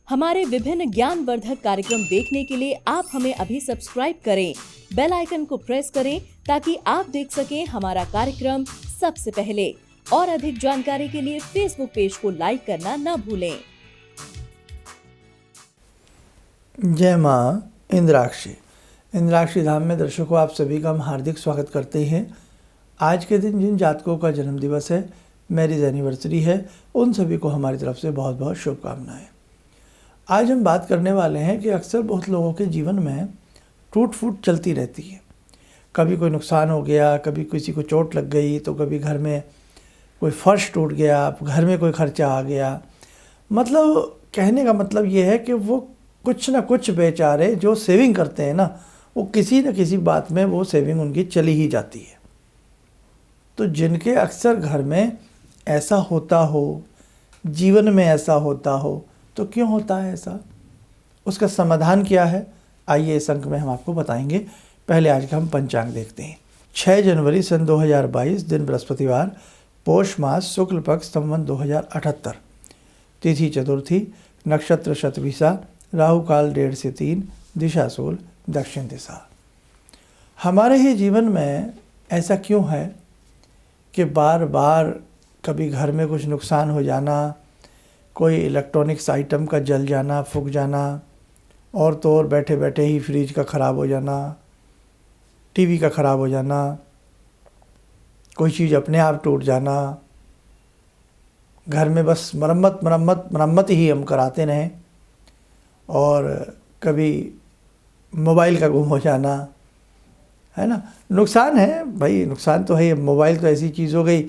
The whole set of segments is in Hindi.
हमारे विभिन्न ज्ञानवर्धक कार्यक्रम देखने के लिए आप हमें अभी सब्सक्राइब करें, बेल आइकन को प्रेस करें ताकि आप देख सकें हमारा कार्यक्रम सबसे पहले। और अधिक जानकारी के लिए फेसबुक पेज को लाइक करना न भूलें। जय माँ इंद्राक्षी धाम में दर्शकों, आप सभी का हम हार्दिक स्वागत करते हैं। आज के दिन जिन जातकों का जन्म दिवस है, मैरिज एनिवर्सरी है, उन सभी को हमारी तरफ से बहुत बहुत शुभकामनाएं। आज हम बात करने वाले हैं कि अक्सर बहुत लोगों के जीवन में टूट फूट चलती रहती है। कभी कोई नुकसान हो गया, कभी किसी को चोट लग गई, तो कभी घर में कोई फर्श टूट गया, घर में कोई खर्चा आ गया। मतलब कहने का मतलब ये है कि वो कुछ ना कुछ बेचारे जो सेविंग करते हैं ना, वो किसी न किसी बात में वो सेविंग उनकी चली ही जाती है। तो जिनके अक्सर घर में ऐसा होता हो, जीवन में ऐसा होता हो, तो क्यों होता है ऐसा, उसका समाधान क्या है, आइए इस अंक में हम आपको बताएंगे। पहले आज का हम पंचांग देखते हैं। 6 जनवरी सन 2022, दिन बृहस्पतिवार, पौष मास, शुक्ल पक्ष, संवत 2078, तिथि चतुर्थी, नक्षत्र शतभिषा, राहु काल 1:30 से 3, दिशा सूल दक्षिण दिशा। हमारे ही जीवन में ऐसा क्यों है कि बार बार कभी घर में कुछ नुकसान हो जाना, कोई इलेक्ट्रॉनिक्स आइटम का जल जाना, फूक जाना, और तो और बैठे बैठे ही फ्रिज का ख़राब हो जाना, टीवी का ख़राब हो जाना, कोई चीज़ अपने आप टूट जाना, घर में बस मरम्मत ही हम कराते रहें, और कभी मोबाइल का गुम हो जाना, है ना। नुकसान है भाई, नुकसान तो है। मोबाइल तो ऐसी चीज़ हो गई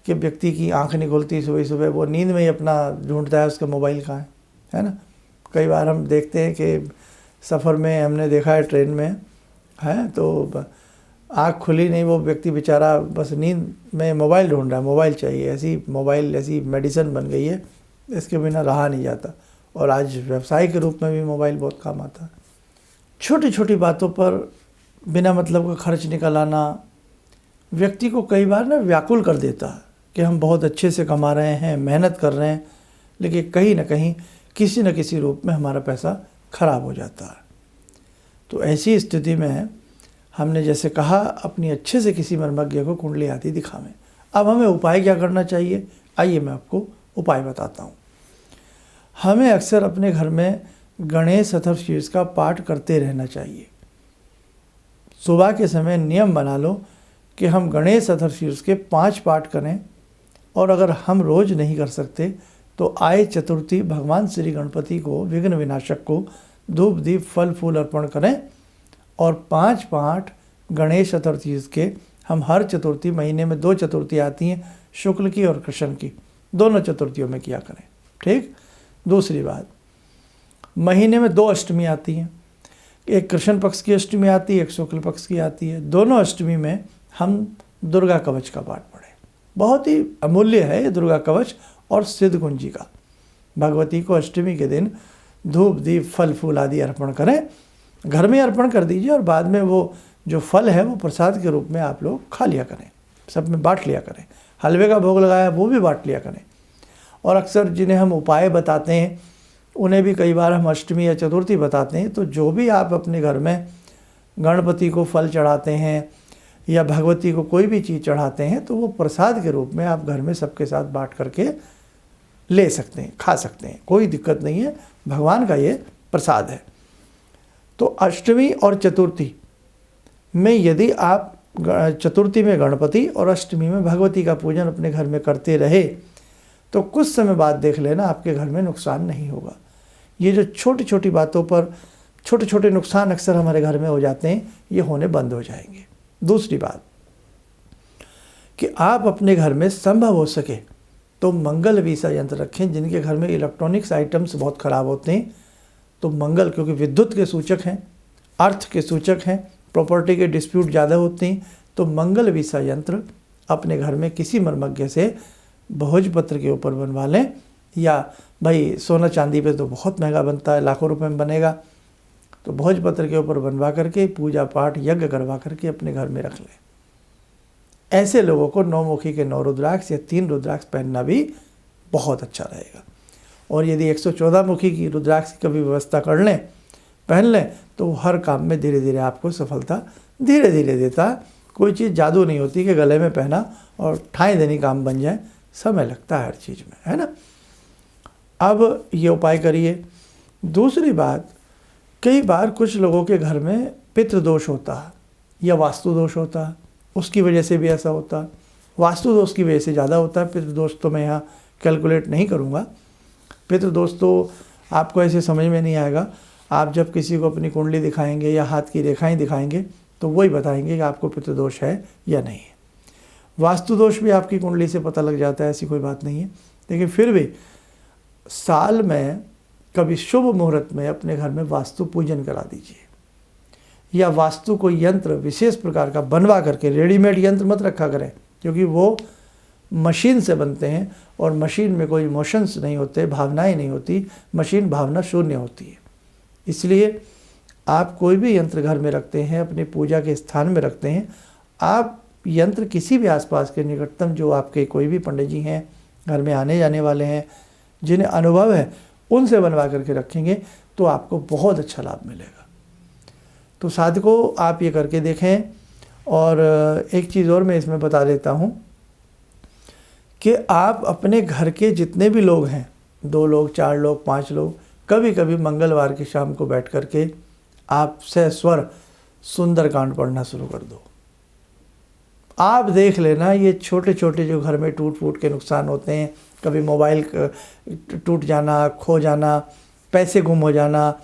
कि व्यक्ति की आंख नहीं खुलती, सुबह सुबह वो नींद में ही अपना ढूंढता है उसका मोबाइल कहाँ है ना। कई बार हम देखते हैं कि सफ़र में हमने देखा है, ट्रेन में है, तो आँख खुली नहीं, वो व्यक्ति बेचारा बस नींद में मोबाइल ढूंढ रहा है, मोबाइल चाहिए। ऐसी मेडिसिन बन गई है, इसके बिना रहा नहीं जाता। और आज व्यवसाय के रूप में भी मोबाइल बहुत काम आता है। छोटी छोटी बातों पर बिना मतलब का खर्च निकल आना व्यक्ति को कई बार ना व्याकुल कर देता है कि हम बहुत अच्छे से कमा रहे हैं, मेहनत कर रहे हैं, लेकिन कहीं ना कहीं किसी न किसी रूप में हमारा पैसा खराब हो जाता है। तो ऐसी स्थिति में हमने जैसे कहा, अपनी अच्छे से किसी मर्मज्ञ को कुंडली आदि दिखावें। अब हमें उपाय क्या करना चाहिए, आइए मैं आपको उपाय बताता हूँ। हमें अक्सर अपने घर में गणेश चतुर्थी का पाठ करते रहना चाहिए। सुबह के समय नियम बना लो कि हम गणेश चतुर्थी के 5 पाठ करें, और अगर हम रोज़ नहीं कर सकते तो आए चतुर्थी भगवान श्री गणपति को, विघ्न विनाशक को, धूप दीप फल फूल अर्पण करें। और 5 पाठ गणेश चतुर्थी के हम हर चतुर्थी, महीने में 2 चतुर्थी आती हैं, शुक्ल की और कृष्ण की, दोनों चतुर्थियों में किया करें। ठीक। दूसरी बात, महीने में 2 अष्टमी आती हैं, एक कृष्ण पक्ष की अष्टमी आती है, एक शुक्ल पक्ष की आती है। दोनों अष्टमी में हम दुर्गा कवच का पाठ पढ़ें। बहुत ही अमूल्य है ये दुर्गा कवच और सिद्ध कुंजी का। भगवती को अष्टमी के दिन धूप दीप फल फूल आदि अर्पण करें, घर में अर्पण कर दीजिए, और बाद में वो जो फल है वो प्रसाद के रूप में आप लोग खा लिया करें, सब में बांट लिया करें। हलवे का भोग लगाया वो भी बांट लिया करें। और अक्सर जिन्हें हम उपाय बताते हैं उन्हें भी कई बार हम अष्टमी या चतुर्थी बताते हैं। तो जो भी आप अपने घर में गणपति को फल चढ़ाते हैं या भगवती को कोई भी चीज़ चढ़ाते हैं, तो वो प्रसाद के रूप में आप घर में सबके साथ बांट करके ले सकते हैं, खा सकते हैं, कोई दिक्कत नहीं है। भगवान का ये प्रसाद है। तो अष्टमी और चतुर्थी में यदि आप चतुर्थी में गणपति और अष्टमी में भगवती का पूजन अपने घर में करते रहे, तो कुछ समय बाद देख लेना आपके घर में नुकसान नहीं होगा। ये जो छोटी छोटी बातों पर छोटे छोटे नुकसान अक्सर हमारे घर में हो जाते हैं, ये होने बंद हो जाएंगे। दूसरी बात कि आप अपने घर में संभव हो सके तो मंगल वीसा यंत्र रखें। जिनके घर में इलेक्ट्रॉनिक्स आइटम्स बहुत ख़राब होते हैं, तो मंगल, क्योंकि विद्युत के सूचक हैं, अर्थ के सूचक हैं, प्रॉपर्टी के डिस्प्यूट ज़्यादा होते हैं, तो मंगल वीसा यंत्र अपने घर में किसी मर्मज्ञ से भोजपत्र के ऊपर बनवा लें, या भाई सोना चांदी पे तो बहुत महंगा बनता है, लाखों रुपए में बनेगा, तो भोजपत्र के ऊपर बनवा करके पूजा पाठ यज्ञ करवा करके अपने घर में रख लें। ऐसे लोगों को 9 मुखी के 9 रुद्राक्ष या 3 रुद्राक्ष पहनना भी बहुत अच्छा रहेगा। और यदि 114 मुखी की रुद्राक्ष की कभी व्यवस्था कर लें, पहन लें, तो वो हर काम में धीरे धीरे आपको सफलता धीरे धीरे देता है। कोई चीज़ जादू नहीं होती कि गले में पहना और ठाई देनी काम बन जाए, समय लगता है हर चीज़ में, है ना। अब ये उपाय करिए। दूसरी बात, कई बार कुछ लोगों के घर में पितृदोष होता है या वास्तु दोष होता है, उसकी वजह से भी ऐसा होता है। वास्तु दोष की वजह से ज़्यादा होता है, पितृदोष तो मैं यहाँ कैलकुलेट नहीं करूँगा। पितृदोष तो आपको ऐसे समझ में नहीं आएगा। आप जब किसी को अपनी कुंडली दिखाएंगे या हाथ की रेखाएं दिखाएंगे तो वही बताएंगे कि आपको पितृदोष है या नहीं है। वास्तु दोष भी आपकी कुंडली से पता लग जाता है, ऐसी कोई बात नहीं है। लेकिन फिर भी साल में कभी शुभ मुहूर्त में अपने घर में वास्तु पूजन करा दीजिए, या वास्तु को यंत्र विशेष प्रकार का बनवा करके, रेडीमेड यंत्र मत रखा करें, क्योंकि वो मशीन से बनते हैं और मशीन में कोई इमोशंस नहीं होते, भावनाएं नहीं होती, मशीन भावना शून्य होती है। इसलिए आप कोई भी यंत्र घर में रखते हैं, अपनी पूजा के स्थान में रखते हैं, आप यंत्र किसी भी आसपास के निकटतम जो आपके कोई भी पंडित जी हैं, घर में आने जाने वाले हैं, जिन्हें अनुभव है, उनसे बनवा करके रखेंगे तो आपको बहुत अच्छा लाभ मिलेगा। तो साधकों, आप ये करके देखें। और एक चीज़ और मैं इसमें बता देता हूँ कि आप अपने घर के जितने भी लोग हैं, 2 लोग, 4 लोग, 5 लोग, कभी कभी मंगलवार की शाम को बैठ करके आप सहस्वर सुंदरकांड पढ़ना शुरू कर दो। आप देख लेना, ये छोटे छोटे जो घर में टूट फूट के नुकसान होते हैं, कभी मोबाइल टूट जाना, खो जाना, पैसे गुम हो जाना,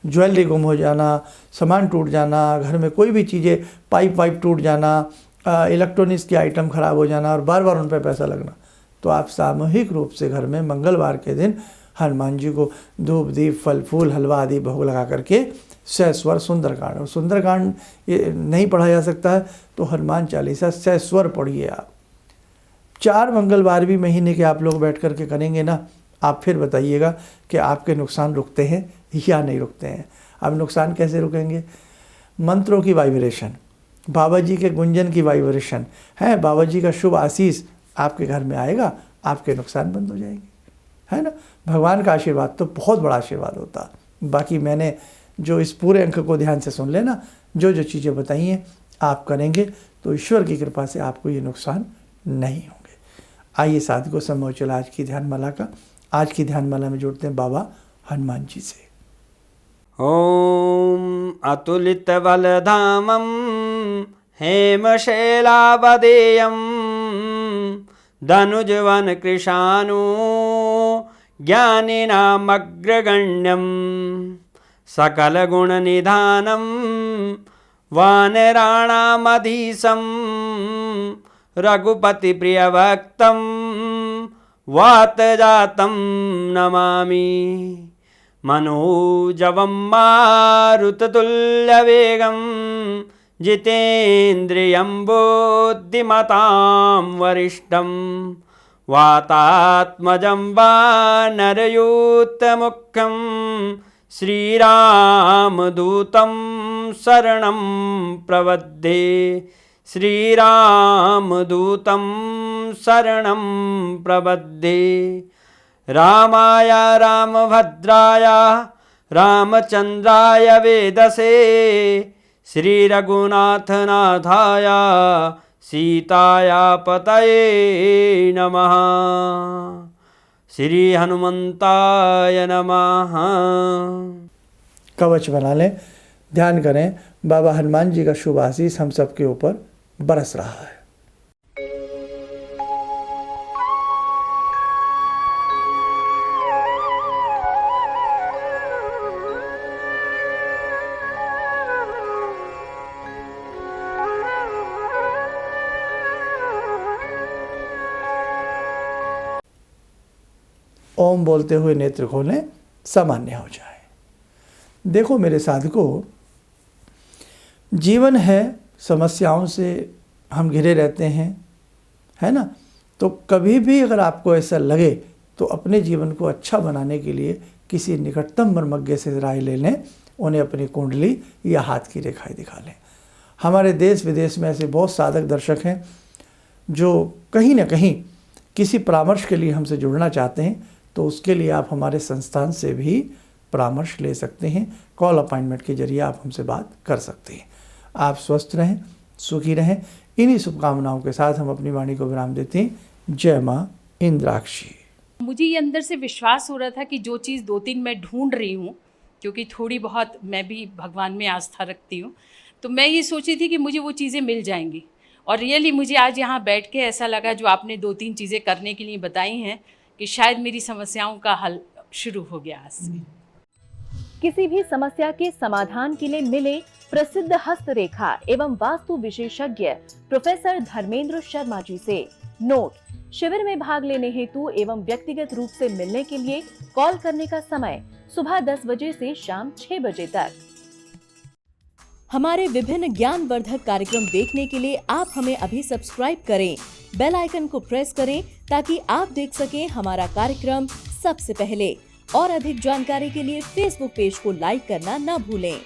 ज्वेलरी गुम हो जाना, सामान टूट जाना, घर में कोई भी चीज़ें, पाइप टूट जाना, इलेक्ट्रॉनिक्स के आइटम ख़राब हो जाना और बार बार उन पर पैसा लगना, तो आप सामूहिक रूप से घर में मंगलवार के दिन हनुमान जी को धूप दीप फल फूल हलवा आदि भोग लगा करके सहस्वर सुंदरकांड, और सुंदरकांड ये नहीं पढ़ा जा सकता है तो हनुमान चालीसा सहस्वर पढ़िए आप। 4 मंगलवार भी महीने के आप लोग बैठ करके करेंगे ना, आप फिर बताइएगा कि आपके नुकसान रुकते हैं या नहीं रुकते हैं। अब नुकसान कैसे रुकेंगे? मंत्रों की वाइब्रेशन, बाबा जी के गुंजन की वाइब्रेशन है, बाबा जी का शुभ आशीष आपके घर में आएगा, आपके नुकसान बंद हो जाएंगे, है ना। भगवान का आशीर्वाद तो बहुत बड़ा आशीर्वाद होता है। बाकी मैंने जो इस पूरे अंक को ध्यान से सुन लेना, जो जो चीज़ें बताई हैं आप करेंगे तो ईश्वर की कृपा से आपको ये नुकसान नहीं होंगे। आइए साथियों, समय चला आज की ध्यानमाला का। आज की ध्यानमाला में जुड़ते हैं बाबा हनुमान जी से। ॐ अतुलितबलधामं हेमशैलावदेयं धनुजवनकृशानु ज्ञानिनामग्रगण्यं सकलगुणनिधानं वानराणामधीशं रघुपतिप्रियभक्तं वातजातं नमामि। मनोजवं मारुततुल्यवेगं जितेन्द्रियं बुद्धिमतां वरिष्ठं वातात्मजं वानरयूथमुख्यं श्रीरामदूतं शरणं प्रपद्ये। श्रीरामदूतं शरणं प्रपद्ये। रामाय रामभद्राय रामचन्द्राय वेदसे श्रीरघुनाथनाथाय सीताया पतये नमः। श्री हनुमंताय नमः। कवच बना लें, ध्यान करें, बाबा हनुमान जी का शुभ आशीष हम सबके ऊपर बरस रहा है। ओम बोलते हुए नेत्र खोलें, सामान्य हो जाए। देखो मेरे साधकों, जीवन है, समस्याओं से हम घिरे रहते हैं, है ना। तो कभी भी अगर आपको ऐसा लगे तो अपने जीवन को अच्छा बनाने के लिए किसी निकटतम मर्मज्ञ से राय ले लें, उन्हें अपनी कुंडली या हाथ की रेखाएं दिखा लें। हमारे देश विदेश में ऐसे बहुत साधक दर्शक हैं जो कहीं ना कहीं किसी परामर्श के लिए हमसे जुड़ना चाहते हैं, तो उसके लिए आप हमारे संस्थान से भी परामर्श ले सकते हैं। कॉल अपॉइंटमेंट के जरिए आप हमसे बात कर सकते हैं। आप स्वस्थ रहें, सुखी रहें। इन्हीं शुभकामनाओं के साथ हम अपनी वाणी को विराम देते हैं। जय माँ इंद्राक्षी। मुझे ये अंदर से विश्वास हो रहा था कि जो चीज़ 2-3 मैं ढूंढ रही हूँ, क्योंकि थोड़ी बहुत मैं भी भगवान में आस्था रखती हूँ, तो मैं ये सोची थी कि मुझे वो चीज़ें मिल जाएंगी। और रियली मुझे आज यहाँ बैठ के ऐसा लगा, जो आपने 2-3 चीज़ें करने के लिए बताई हैं, कि शायद मेरी समस्याओं का हल शुरू हो गया आज से। किसी भी समस्या के समाधान के लिए मिले प्रसिद्ध हस्तरेखा एवं वास्तु विशेषज्ञ प्रोफेसर धर्मेंद्र शर्मा जी से। नोट: शिविर में भाग लेने हेतु एवं व्यक्तिगत रूप से मिलने के लिए कॉल करने का समय सुबह 10 बजे से शाम 6 बजे तक। हमारे विभिन्न ज्ञानवर्धक कार्यक्रम देखने के लिए आप हमें अभी सब्सक्राइब करें, बेल आइकन को प्रेस करें ताकि आप देख सकें हमारा कार्यक्रम सबसे पहले। और अधिक जानकारी के लिए फेसबुक पेज को लाइक करना न भूलें।